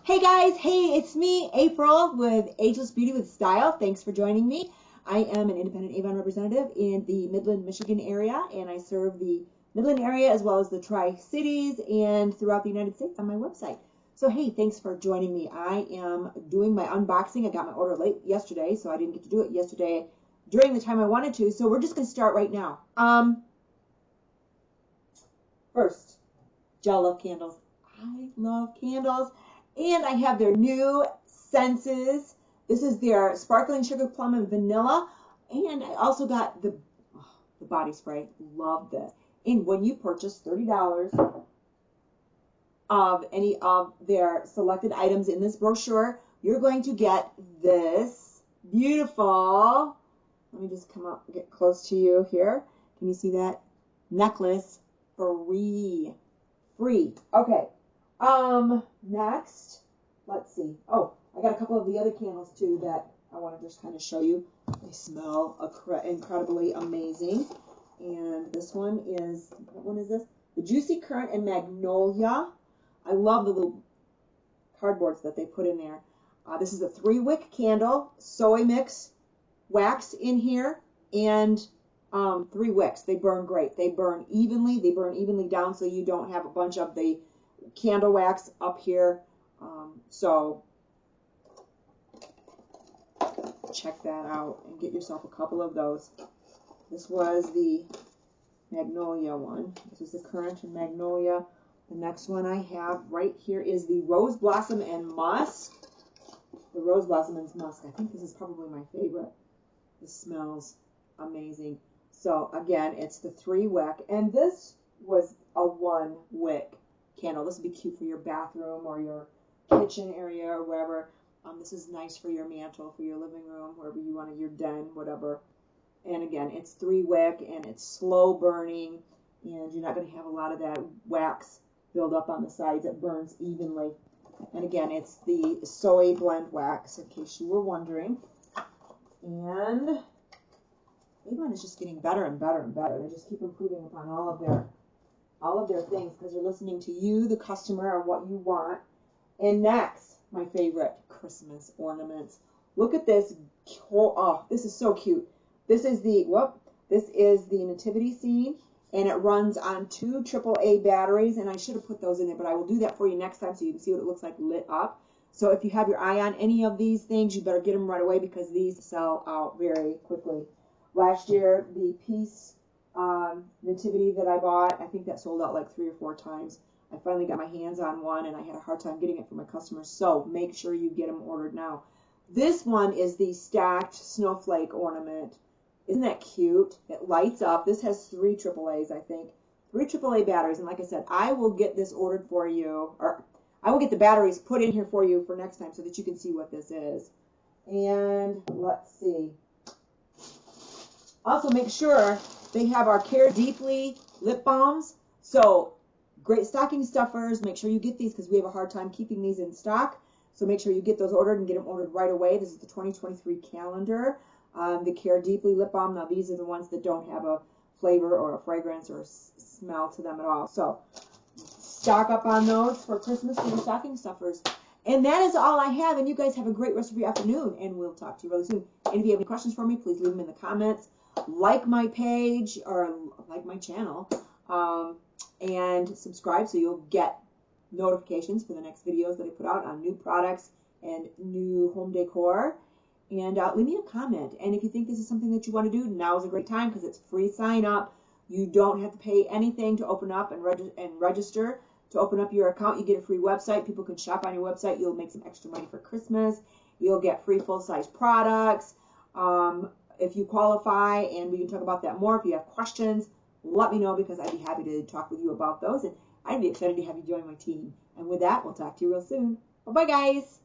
Hey guys, hey, it's me, April, with Ageless Beauty with Style. Thanks for joining me. I am an independent Avon representative in the Midland, Michigan area, and I serve the Midland area as well as the Tri-Cities and throughout the United States on my website. So hey, thanks for joining me. I am doing my unboxing. I got my order late yesterday, so I didn't get to do it yesterday during the time I wanted to, so we're just going to start right now. First, gel love candles. I love candles. And I have their new Senses. This is their Sparkling Sugar Plum and Vanilla. And I also got the body spray. Love this. And when you purchase $30 of any of their selected items in this brochure, you're going to get this beautiful, let me just come up, get close to you here. Can you see that? Necklace free. Okay. Next, let's see. Oh, I got a couple of the other candles too that I want to just kind of show you. They smell incredibly amazing. And this one is, what one is this? The Juicy Currant and Magnolia. I love the little cardboards that they put in there. This is a 3-wick candle, soy mix, wax in here, and 3 wicks. They burn great. They burn evenly down, so you don't have a bunch of the candle wax up here. So check that out and get yourself a couple of those. This was the Magnolia one. This is the Currant and Magnolia. The next one I have right here is the Rose Blossom and Musk. The Rose Blossom and Musk. I think this is probably my favorite. This smells amazing. So again, it's the 3-wick, and this was a 1-wick candle. This would be cute for your bathroom or your kitchen area or wherever. This is nice for your mantle, for your living room, wherever you want it, your den, whatever. And again, it's 3-wick and it's slow burning, and you're not going to have a lot of that wax build up on the sides. It burns evenly. And again, it's the soy blend wax, in case you were wondering. And Avon is just getting better and better and better. They just keep improving upon all of their things because they're listening to you, the customer, and what you want. And next, my favorite, Christmas ornaments. Look at this. Oh, this is so cute. This is the nativity scene, and it runs on 2 AAA batteries, and I should have put those in there, but I will do that for you next time so you can see what it looks like lit up. So if you have your eye on any of these things, you better get them right away because these sell out very quickly. Last year, the Peace nativity that I bought, I think that sold out like 3 or 4 times. I finally got my hands on one, and I had a hard time getting it for my customers, so make sure you get them ordered now. This one is the stacked snowflake ornament. Isn't that cute? It lights up. This has 3 AAAs, I think. 3 AAA batteries, and like I said, I will get this ordered for you, or I will get the batteries put in here for you for next time so that you can see what this is. And let's see. Also, make sure they have our Care Deeply lip balms. So, great stocking stuffers. Make sure you get these because we have a hard time keeping these in stock. So make sure you get those ordered and get them ordered right away. This is the 2023 calendar. The Care Deeply lip balm. Now, these are the ones that don't have a flavor or a fragrance or a smell to them at all. So, stock up on those for Christmas for the stocking stuffers. And that is all I have. And you guys have a great rest of your afternoon. And we'll talk to you really soon. And if you have any questions for me, please leave them in the comments. Like my page or like my channel, and subscribe so you'll get notifications for the next videos that I put out on new products and new home decor. And leave me a comment. And if you think this is something that you want to do, now is a great time because it's free sign up. You don't have to pay anything to open up and register. To open up your account, you get a free website. People can shop on your website. You'll make some extra money for Christmas. You'll get free full-size products. If you qualify, and we can talk about that more. If you have questions, let me know because I'd be happy to talk with you about those, and I'd be excited to have you join my team. And with that, we'll talk to you real soon. Bye-bye, guys.